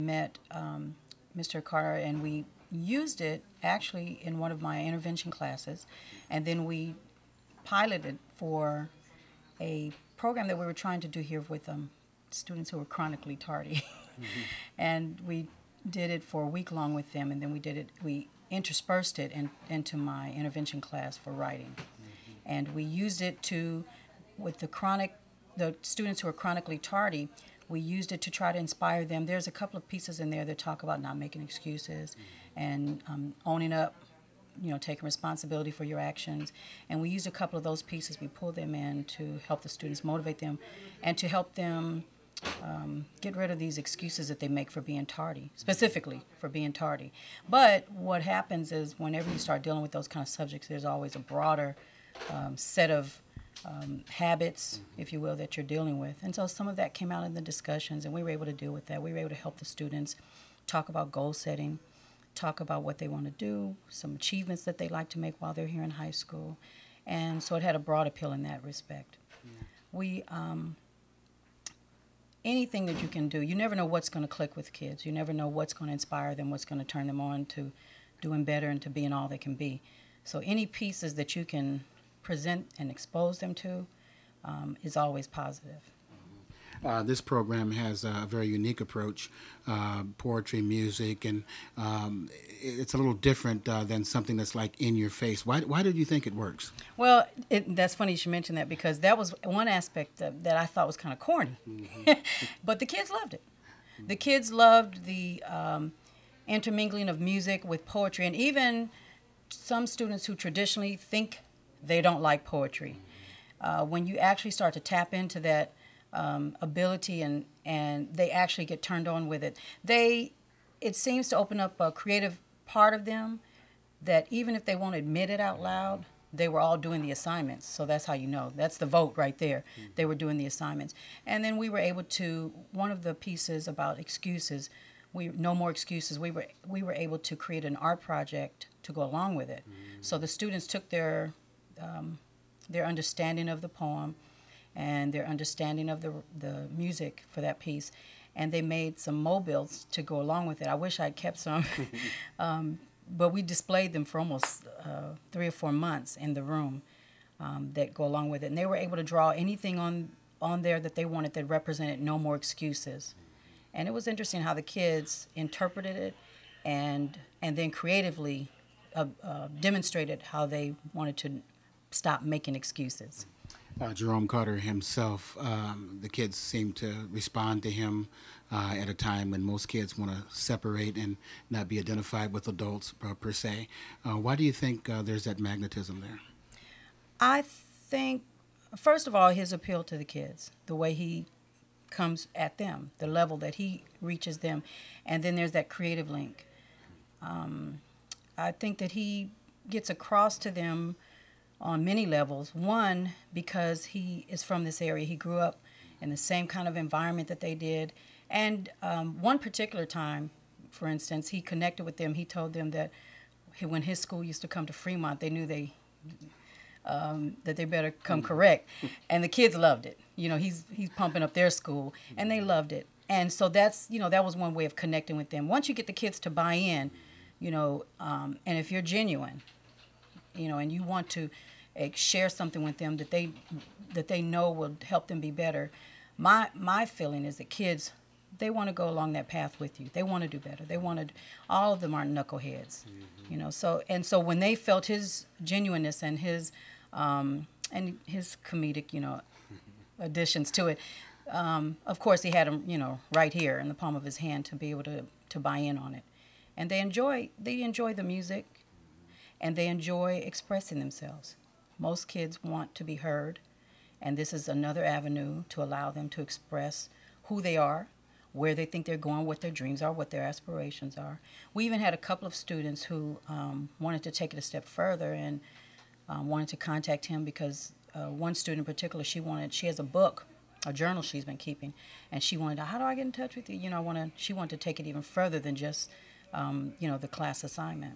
met Mr. Carter, and we used it actually in one of my intervention classes, and then we piloted for a program that we were trying to do here with students who were chronically tardy. And we did it for a week long with them, and then we interspersed it into my intervention class for writing. And we used it with the students who are chronically tardy, we used it to try to inspire them. There's a couple of pieces in there that talk about not making excuses and owning up, taking responsibility for your actions. And we used a couple of those pieces. We pulled them in to help the students, motivate them, and to help them get rid of these excuses that they make for being tardy, specifically for being tardy. But what happens is whenever you start dealing with those kind of subjects, there's always a broader set of habits, if you will, that you're dealing with. And so some of that came out in the discussions, and we were able to deal with that. We were able to help the students talk about goal setting, talk about what they want to do, some achievements that they like to make while they're here in high school. And so it had a broad appeal in that respect. Yeah. We anything that you can do, you never know what's going to click with kids. You never know what's going to inspire them, what's going to turn them on to doing better and to being all they can be. So any pieces that you can present and expose them to is always positive. This program has a very unique approach, poetry, music, and it's a little different than something that's like in your face. Why did you think it works? Well, that's funny you should mention that, because that was one aspect that I thought was kind of corny. Mm-hmm. But the kids loved it. Mm-hmm. The kids loved the intermingling of music with poetry, and even some students who traditionally think they don't like poetry. When you actually start to tap into that ability and they actually get turned on with it, it seems to open up a creative part of them that even if they won't admit it out loud, they were all doing the assignments. So that's how you know. That's the vote right there. Mm-hmm. They were doing the assignments. And then we were able to, one of the pieces about excuses, no more excuses, we were able to create an art project to go along with it. Mm-hmm. So the students took their understanding of the poem and their understanding of the music for that piece, and they made some mobiles to go along with it. I wish I'd kept some, but we displayed them for almost 3 or 4 months in the room that go along with it. And they were able to draw anything on there that they wanted that represented no more excuses. And it was interesting how the kids interpreted it and then creatively demonstrated how they wanted to stop making excuses. Jerome Carter himself, the kids seem to respond to him at a time when most kids want to separate and not be identified with adults per se. Why do you think there's that magnetism there? I think, first of all, his appeal to the kids, the way he comes at them, the level that he reaches them, and then there's that creative link. I think that he gets across to them on many levels. One, because he is from this area. He grew up in the same kind of environment that they did. And one particular time, for instance, he connected with them. He told them that when his school used to come to Fremont, they knew that they better come correct. And the kids loved it. He's pumping up their school, and they loved it. And so that was one way of connecting with them. Once you get the kids to buy in, and if you're genuine, and you want to share something with them that they know will help them be better. My feeling is that kids, they want to go along that path with you. They want to do better. All of them aren't knuckleheads, mm-hmm. So when they felt his genuineness and his comedic, additions to it, of course he had them, right here in the palm of his hand to be able to buy in on it. And they enjoy the music, and they enjoy expressing themselves. Most kids want to be heard, and this is another avenue to allow them to express who they are, where they think they're going, what their dreams are, what their aspirations are. We even had a couple of students who wanted to take it a step further and wanted to contact him because one student in particular, she has a book, a journal she's been keeping, and she wanted to, how do I get in touch with you? She wanted to take it even further than just, the class assignment.